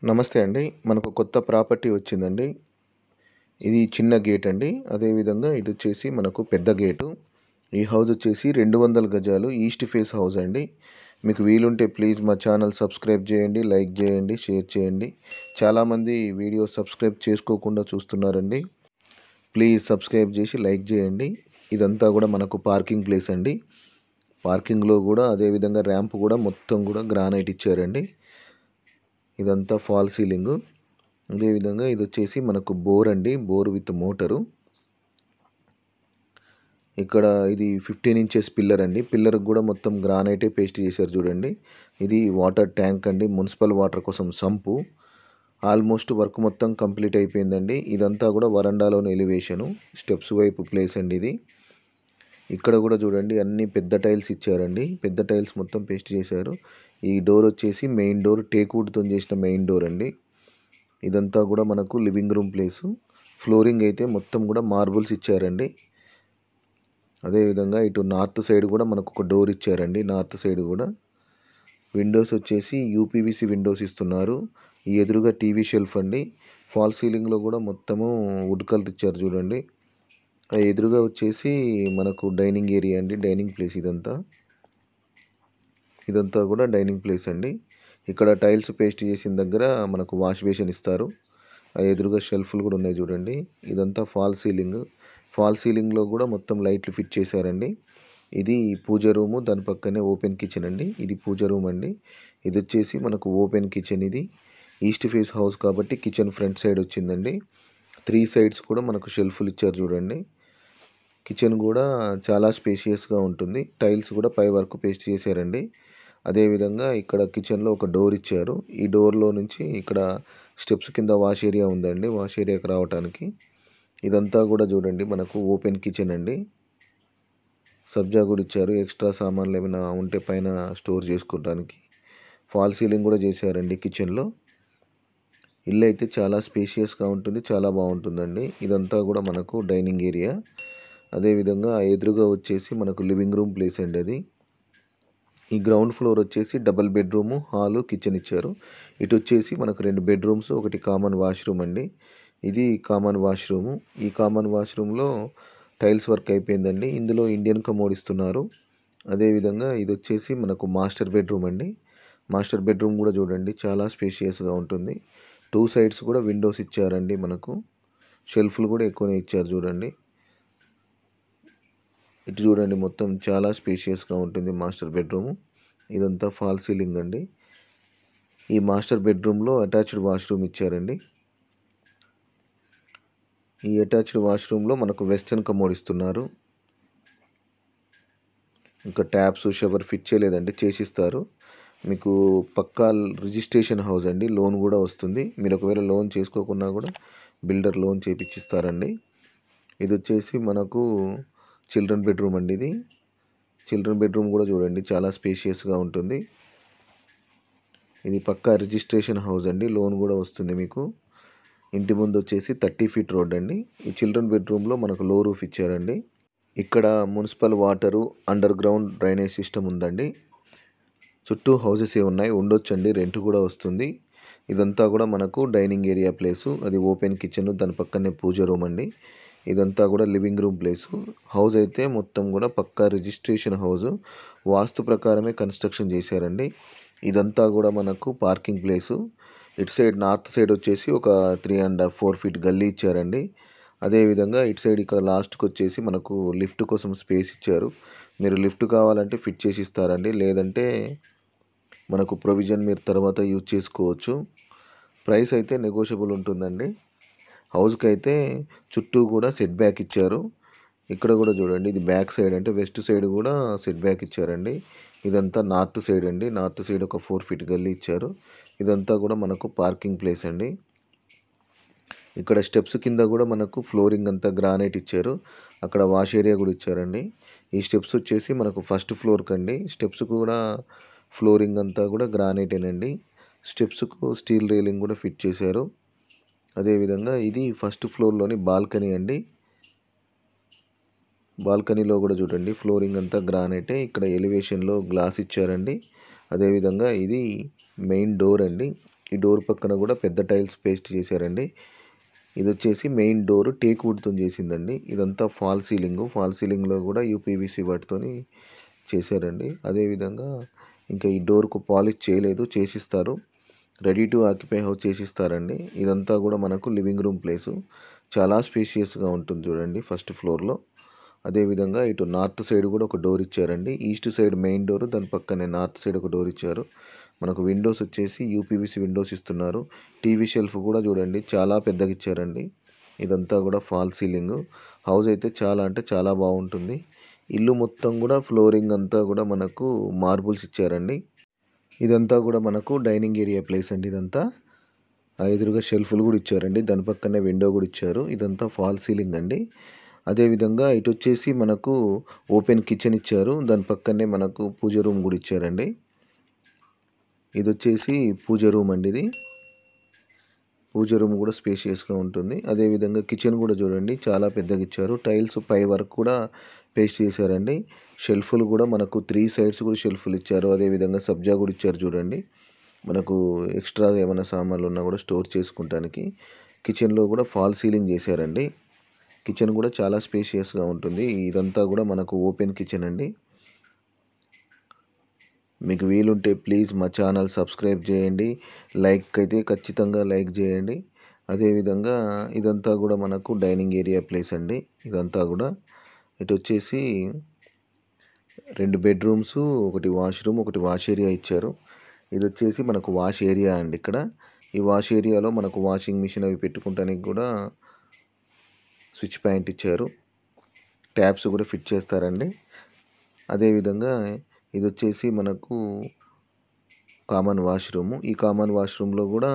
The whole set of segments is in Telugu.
నమస్తే అండి. మనకు కొత్త ప్రాపర్టీ వచ్చిందండి. ఇది చిన్న గేట్ అండి. అదేవిధంగా ఇది వచ్చేసి మనకు పెద్ద గేటు. ఈ హౌస్ వచ్చేసి 200 గజాలు ఈస్ట్ ఫేస్ హౌస్ అండి. మీకు వీలుంటే ప్లీజ్ మా ఛానల్ సబ్స్క్రైబ్ చేయండి, లైక్ చేయండి, షేర్ చేయండి. చాలామంది వీడియో సబ్స్క్రైబ్ చేసుకోకుండా చూస్తున్నారండి. ప్లీజ్ సబ్స్క్రైబ్ చేసి లైక్ చేయండి. ఇదంతా కూడా మనకు పార్కింగ్ ప్లేస్ అండి. పార్కింగ్లో కూడా అదేవిధంగా ర్యాంప్ కూడా మొత్తం కూడా గ్రానైట్ ఇచ్చారండి. ఇదంతా ఫాల్ సీలింగు. అదేవిధంగా ఇది వచ్చేసి మనకు బోర్ అండి. Bore with motor. ఇక్కడ ఇది 15 ఇంచెస్ పిల్లర్ అండి. పిల్లర్కి కూడా మొత్తం గ్రానైటే పేస్ట్ చేశారు చూడండి. ఇది వాటర్ ట్యాంక్ అండి. మున్సిపల్ వాటర్ కోసం సంపు. ఆల్మోస్ట్ వర్క్ మొత్తం కంప్లీట్ అయిపోయిందండి. ఇదంతా కూడా వరండాలోని ఎలివేషను. స్టెప్స్ వైపు ప్లేస్ అండి ఇది. ఇక్కడ కూడా చూడండి అన్ని పెద్ద టైల్స్ ఇచ్చారండి. పెద్ద టైల్స్ మొత్తం పేస్ట్ చేశారు. ఈ డోర్ వచ్చేసి మెయిన్ డోర్ టేక్వుడ్తో చేసిన మెయిన్ డోర్ అండి. ఇదంతా కూడా మనకు లివింగ్ రూమ్ ప్లేసు. ఫ్లోరింగ్ అయితే మొత్తం కూడా మార్బుల్స్ ఇచ్చారండి. అదేవిధంగా ఇటు నార్త్ సైడ్ కూడా మనకు ఒక డోర్ ఇచ్చారండి. నార్త్ సైడ్ కూడా విండోస్ వచ్చేసి యూపీవీసీ విండోస్ ఇస్తున్నారు. ఈ ఎదురుగా టీవీ షెల్ఫ్ అండి. ఫాల్ సీలింగ్లో కూడా మొత్తము వుడ్ కలర్ ఇచ్చారు చూడండి. ఎదురుగా వచ్చేసి మనకు డైనింగ్ ఏరియా అండి. డైనింగ్ ప్లేస్ ఇదంతా కూడా డైనింగ్ ప్లేస్ అండి. ఇక్కడ టైల్స్ పేస్ట్ చేసిన దగ్గర మనకు వాష్ బేసిన్ ఇస్తారు. ఎదురుగా షెల్ఫ్లు కూడా ఉన్నాయి చూడండి. ఇదంతా ఫాల్ సీలింగ్. ఫాల్ సీలింగ్లో కూడా మొత్తం లైట్లు ఫిట్ చేశారండి. ఇది పూజ రూము, దాని పక్కనే ఓపెన్ కిచెన్ అండి. ఇది పూజ రూమ్ అండి. ఇది వచ్చేసి మనకు ఓపెన్ కిచెన్. ఇది ఈస్ట్ ఫేస్ హౌస్ కాబట్టి కిచెన్ ఫ్రంట్ సైడ్ వచ్చిందండి. 3 సైడ్స్ కూడా మనకు షెల్ఫ్లు ఇచ్చారు చూడండి. కిచెన్ కూడా చాలా స్పేషియస్గా ఉంటుంది. టైల్స్ కూడా పై వరకు పేస్ట్ చేశారండి. అదేవిధంగా ఇక్కడ కిచెన్లో ఒక డోర్ ఇచ్చారు. ఈ డోర్లో నుంచి ఇక్కడ స్టెప్స్ కింద వాష్ ఏరియా ఉందండి. వాష్ ఏరియాకి రావడానికి ఇదంతా కూడా చూడండి మనకు ఓపెన్ కిచెన్ అండి. సబ్జా కూడా ఇచ్చారు. ఎక్స్ట్రా సామాన్లు ఏమైనా ఉంటే పైన స్టోర్ చేసుకోవడానికి. ఫాల్ సీలింగ్ కూడా చేశారండి కిచెన్లో. ఇల్లు అయితే చాలా స్పేషియస్గా ఉంటుంది. చాలా బాగుంటుందండి. ఇదంతా కూడా మనకు డైనింగ్ ఏరియా. అదేవిధంగా ఎదురుగా వచ్చేసి మనకు లివింగ్ రూమ్ ప్లేస్ అండి అది. ఈ గ్రౌండ్ ఫ్లోర్ వచ్చేసి డబల్ బెడ్రూము, హాలు, కిచెన్ ఇచ్చారు. ఇటు వచ్చేసి మనకు 2 బెడ్రూమ్స్, ఒకటి కామన్ వాష్రూమ్ అండి. ఇది కామన్ వాష్రూము. ఈ కామన్ వాష్రూమ్లో టైల్స్ వర్క్ అయిపోయిందండి. ఇందులో ఇండియన్ కమోడ్ ఇస్తున్నారు. అదేవిధంగా ఇది వచ్చేసి మనకు మాస్టర్ బెడ్రూమ్ అండి. మాస్టర్ బెడ్రూమ్ కూడా చూడండి చాలా స్పేషియస్గా ఉంటుంది. 2 సైడ్స్ కూడా విండోస్ ఇచ్చారండి. మనకు షెల్ఫ్లు కూడా ఎక్కువనే ఇచ్చారు చూడండి. ఇటు చూడండి మొత్తం చాలా స్పేషియస్గా ఉంటుంది మాస్టర్ బెడ్రూము. ఇదంతా ఫాల్ సీలింగ్ అండి. ఈ మాస్టర్ బెడ్రూమ్లో అటాచ్డ్ వాష్రూమ్ ఇచ్చారండి. ఈ అటాచ్డ్ వాష్రూమ్లో మనకు వెస్టర్న్ కమోడ్ ఇస్తున్నారు. ఇంకా ట్యాప్స్, షవర్ ఫిట్ చేయలేదండి, చేసిస్తారు. మీకు పక్కా రిజిస్ట్రేషన్ హౌస్ అండి. లోన్ కూడా వస్తుంది. మీరు ఒకవేళ లోన్ చేసుకోకున్నా కూడా బిల్డర్ లోన్ చేపించిస్తారండి. ఇది వచ్చేసి మనకు చిల్డ్రన్ బెడ్రూమ్ అండి. ఇది చిల్డ్రన్ బెడ్రూమ్ కూడా చూడండి చాలా స్పేషియస్గా ఉంటుంది. ఇది పక్కా రిజిస్ట్రేషన్ హౌస్ అండి. లోన్ కూడా వస్తుంది మీకు. ఇంటి ముందు వచ్చేసి 30 ఫీట్ రోడ్ అండి. ఈ చిల్డ్రన్ బెడ్రూమ్లో మనకు లో రూఫ్ ఇచ్చారండి. ఇక్కడ municipal water, under ground drainage system ఉందండి. చుట్టూ హౌసెస్ ఉన్నాయి, ఉండొచ్చండి, రెంట్ కూడా వస్తుంది. ఇదంతా కూడా మనకు డైనింగ్ ఏరియా ప్లేసు. అది ఓపెన్ కిచెన్, దాని పక్కనే పూజ రూమ్ అండి. ఇదంతా కూడా లివింగ్ రూమ్ ప్లేసు. హౌస్ అయితే మొత్తం కూడా పక్కా రిజిస్ట్రేషన్ హౌసు. వాస్తు ప్రకారమే కన్స్ట్రక్షన్ చేశారండి. ఇదంతా కూడా మనకు పార్కింగ్ ప్లేసు. ఇటు సైడ్ నార్త్ సైడ్ వచ్చేసి ఒక 3.5-4 ఫీట్ గల్లీ ఇచ్చారండి. అదేవిధంగా ఇటు సైడ్ ఇక్కడ లాస్ట్కి వచ్చేసి మనకు లిఫ్ట్ కోసం స్పేస్ ఇచ్చారు. మీరు లిఫ్ట్ కావాలంటే ఫిట్ చేసి ఇస్తారండి, లేదంటే మనకు ప్రొవిజన్ మీరు తర్వాత యూజ్ చేసుకోవచ్చు. ప్రైస్ అయితే నెగోషియబుల్ ఉంటుందండి. హౌస్కి అయితే చుట్టూ కూడా సెట్ బ్యాక్ ఇచ్చారు. ఇక్కడ కూడా చూడండి, ఇది బ్యాక్ సైడ్ అంటే వెస్ట్ సైడ్ కూడా సెట్ బ్యాక్ ఇచ్చారండి. ఇదంతా నార్త్ సైడ్ అండి. నార్త్ సైడ్ ఒక 4 ఫీట్ గల్లీ ఇచ్చారు. ఇదంతా కూడా మనకు పార్కింగ్ ప్లేస్ అండి. ఇక్కడ స్టెప్స్ కింద కూడా మనకు ఫ్లోరింగ్ అంతా గ్రానైట్ ఇచ్చారు. అక్కడ వాష్ ఏరియా కూడా ఇచ్చారండి. ఈ స్టెప్స్ వచ్చేసి మనకు ఫస్ట్ ఫ్లోర్ కండి. స్టెప్స్ కూడా ఫ్లోరింగ్ అంతా కూడా గ్రానైటేనండి. స్టెప్స్కు స్టీల్ రైలింగ్ కూడా ఫిట్ చేశారు. అదేవిధంగా ఇది ఫస్ట్ ఫ్లోర్లోని బాల్కనీ అండి. బాల్కనీలో కూడా చూడండి ఫ్లోరింగ్ అంతా గ్రానైటే. ఇక్కడ ఎలివేషన్లో గ్లాస్ ఇచ్చారండి. అదేవిధంగా ఇది మెయిన్ డోర్ అండి. ఈ డోర్ పక్కన కూడా పెద్ద టైల్స్ పేస్ట్ చేశారండి. ఇది వచ్చేసి మెయిన్ డోర్ టేక్ వుడ్తో చేసిందండి. ఇదంతా ఫాల్ సీలింగ్లో కూడా యూపీవీసీ వాటితోని చేశారండి. అదేవిధంగా ఇంకా ఈ డోర్కు పాలిష్ చేయలేదు, చేసిస్తారు. రెడీ టు ఆక్యుపై హౌస్ చేసిస్తారండి. ఇదంతా కూడా మనకు లివింగ్ రూమ్ ప్లేసు. చాలా స్పేషియస్గా ఉంటుంది చూడండి ఫస్ట్ ఫ్లోర్లో. అదేవిధంగా ఇటు నార్త్ సైడ్ కూడా ఒక డోర్ ఇచ్చారండి. ఈస్ట్ సైడ్ మెయిన్ డోర్, దాని పక్కనే నార్త్ సైడ్ ఒక డోర్ ఇచ్చారు. మనకు విండోస్ వచ్చేసి యూపీవీసీ విండోస్ ఇస్తున్నారు. టీవీ షెల్ఫ్ కూడా చూడండి చాలా పెద్దగా ఇచ్చారండి. ఇదంతా కూడా ఫాల్ సీలింగ్. హౌస్ అయితే చాలా అంటే చాలా బాగుంటుంది. ఇల్లు మొత్తం కూడా ఫ్లోరింగ్ అంతా కూడా మనకు మార్బుల్స్ ఇచ్చారండి. ఇదంతా కూడా మనకు డైనింగ్ ఏరియా ప్లేస్ అండి. ఇదంతా ఎదురుగా షెల్ఫ్లు కూడా ఇచ్చారండి. దాని పక్కనే విండో కూడా ఇచ్చారు. ఇదంతా ఫాల్ సీలింగ్ అండి. అదేవిధంగా ఇటు వచ్చేసి మనకు ఓపెన్ కిచెన్ ఇచ్చారు. దాని పక్కనే మనకు పూజ రూమ్ కూడా ఇచ్చారండి. ఇది వచ్చేసి పూజ రూమ్ అండి. ఇది పూజ రూమ్ కూడా స్పేషియస్గా ఉంటుంది. అదేవిధంగా కిచెన్ కూడా చూడండి చాలా పెద్దగా ఇచ్చారు. టైల్స్ పై వరకు కూడా పేస్ట్ చేశారండి. షెల్ఫ్లు కూడా మనకు 3 సైడ్స్ కూడా షెల్ఫ్లు ఇచ్చారు. అదేవిధంగా సబ్జా కూడా ఇచ్చారు చూడండి. మనకు ఎక్స్ట్రా ఏమైనా సామాన్లు ఉన్నా కూడా స్టోర్ చేసుకుంటానికి. కిచెన్లో కూడా ఫాల్ సీలింగ్ చేశారండి. కిచెన్ కూడా చాలా స్పేషియస్గా ఉంటుంది. ఇదంతా కూడా మనకు ఓపెన్ కిచెన్ అండి. మీకు వీలుంటే ప్లీజ్ మా ఛానల్ సబ్స్క్రైబ్ చేయండి. లైక్ అయితే ఖచ్చితంగా లైక్ చేయండి. అదేవిధంగా ఇదంతా కూడా మనకు డైనింగ్ ఏరియా ప్లేస్ అండి. ఇదంతా కూడా ఇటు వచ్చేసి 2 బెడ్రూమ్స్, ఒకటి వాష్రూమ్, ఒకటి వాష్ ఏరియా ఇచ్చారు. ఇది వచ్చేసి మనకు వాష్ ఏరియా అండి. ఇక్కడ ఈ వాష్ ఏరియాలో మనకు వాషింగ్ మిషన్ అవి పెట్టుకుంటానికి కూడా స్విచ్ పాయింట్ ఇచ్చారు. ట్యాప్స్ కూడా ఫిట్ చేస్తారండి. అదేవిధంగా ఇది వచ్చేసి మనకు కామన్ వాష్రూము. ఈ కామన్ వాష్రూమ్లో కూడా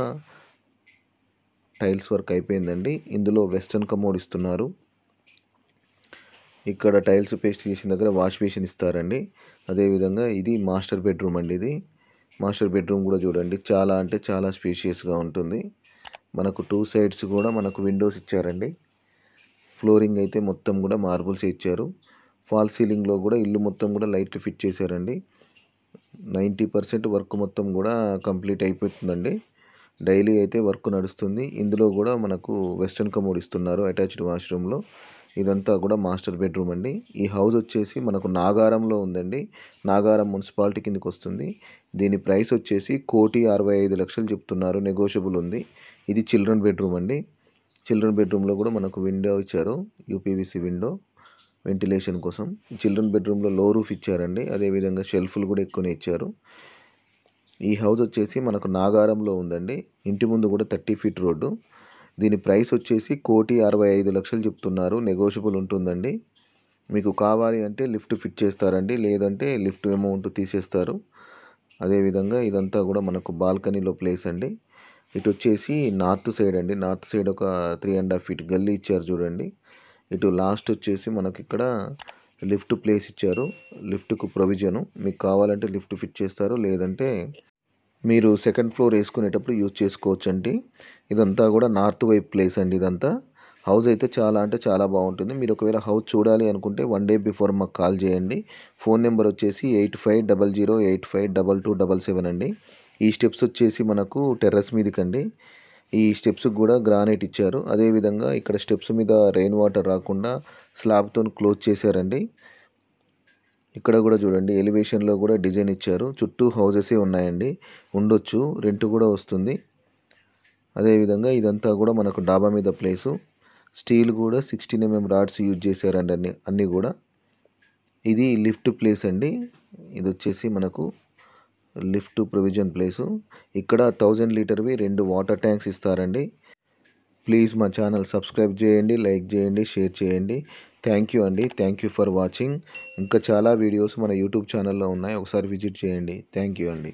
టైల్స్ వర్క్ అయిపోయిందండి. ఇందులో వెస్టర్న్ కమోడ్ ఇస్తున్నారు. ఇక్కడ టైల్స్ పేస్ట్ చేసిన దగ్గర వాష్ బేసిన్ ఇస్తారండి. అదేవిధంగా ఇది మాస్టర్ బెడ్రూమ్ అండి. ఇది మాస్టర్ బెడ్రూమ్ కూడా చూడండి చాలా అంటే చాలా స్పేషియస్గా ఉంటుంది. మనకు 2 సైడ్స్ కూడా మనకు విండోస్ ఇచ్చారండి. ఫ్లోరింగ్ అయితే మొత్తం కూడా మార్బుల్స్ ఇచ్చారు. ఫాల్ సీలింగ్లో కూడా ఇల్లు మొత్తం కూడా లైట్లు ఫిట్ చేశారండి. 90% వర్క్ మొత్తం కూడా కంప్లీట్ అయిపోతుందండి. డైలీ అయితే వర్క్ నడుస్తుంది. ఇందులో కూడా మనకు వెస్టర్న్ కమోడ్ ఇస్తున్నారు అటాచ్డ్ వాష్రూమ్లో. ఇదంతా కూడా మాస్టర్ బెడ్రూమ్ అండి. ఈ హౌస్ వచ్చేసి మనకు నాగారంలో ఉందండి. నాగారం మున్సిపాలిటీ కిందకి వస్తుంది. దీని ప్రైస్ వచ్చేసి 1,65,00,000 చెప్తున్నారు. నెగోషియబుల్ ఉంది. ఇది చిల్డ్రన్ బెడ్రూమ్ అండి. చిల్డ్రన్ బెడ్రూమ్లో కూడా మనకు విండో ఇచ్చారు, యూపీవీసీ విండో వెంటిలేషన్ కోసం. చిల్డ్రన్ బెడ్రూమ్లో లో రూఫ్ ఇచ్చారండి. అదేవిధంగా షెల్ఫ్లు కూడా ఎక్కువనే ఇచ్చారు. ఈ హౌస్ వచ్చేసి మనకు నాగారంలో ఉందండి. ఇంటి ముందు కూడా 30 ఫీట్ రోడ్డు. దీని ప్రైస్ వచ్చేసి 1,65,00,000 చెప్తున్నారు. నెగోషియబుల్ ఉంటుందండి. మీకు కావాలి అంటే లిఫ్ట్ ఫిట్ చేస్తారండి, లేదంటే లిఫ్ట్ అమౌంట్ తీసేస్తారు. అదేవిధంగా ఇదంతా కూడా మనకు బాల్కనీలో ప్లేస్ అండి. ఇటు వచ్చేసి నార్త్ సైడ్ అండి. నార్త్ సైడ్ ఒక 3.5 ఫీట్ గల్లీ ఇచ్చారు చూడండి. ఇటు లాస్ట్ వచ్చేసి మనకి ఇక్కడ లిఫ్ట్ ప్లేస్ ఇచ్చారు. లిఫ్ట్కు ప్రొవిజను. మీకు కావాలంటే లిఫ్ట్ ఫిట్ చేస్తారు, లేదంటే మీరు సెకండ్ ఫ్లోర్ వేసుకునేటప్పుడు యూజ్ చేసుకోవచ్చు అండి. ఇదంతా కూడా నార్త్ వైపు ప్లేస్ అండి. ఇదంతా హౌస్ అయితే చాలా అంటే చాలా బాగుంటుంది. మీరు ఒకవేళ హౌస్ చూడాలి అనుకుంటే 1 డే బిఫోర్ మాకు కాల్ చేయండి. ఫోన్ నెంబర్ వచ్చేసి 8500852277 అండి. ఈ స్టెప్స్ వచ్చేసి మనకు టెర్రస్ మీదకండి. ఈ స్టెప్స్కి కూడా గ్రానైట్ ఇచ్చారు. అదేవిధంగా ఇక్కడ స్టెప్స్ మీద రెయిన్ వాటర్ రాకుండా స్లాబ్తో క్లోజ్ చేశారండి. ఇక్కడ కూడా చూడండి ఎలివేషన్లో కూడా డిజైన్ ఇచ్చారు. చుట్టూ హౌసెసే ఉన్నాయండి. ఉండొచ్చు, రెంట్ కూడా వస్తుంది. అదేవిధంగా ఇదంతా కూడా మనకు డాబా మీద ప్లేసు. స్టీల్ కూడా 16 mm రాడ్స్ యూజ్ చేశారండి అన్నీ కూడా. ఇది లిఫ్ట్ ప్లేస్ అండి. ఇది వచ్చేసి మనకు లిఫ్ట్ ప్రొవిజన్ ప్లేసు. ఇక్కడ 1000 లీటర్వి 2 వాటర్ ట్యాంక్స్ ఇస్తారండి. ప్లీజ్ మా ఛానల్ సబ్స్క్రైబ్ చేయండి, లైక్ చేయండి, షేర్ చేయండి. థ్యాంక్ యూ అండి. Thank you for watching. ఇంకా చాలా వీడియోస్ మన యూట్యూబ్ ఛానల్లో ఉన్నాయి. ఒకసారి విజిట్ చేయండి. థ్యాంక్ యూ అండి.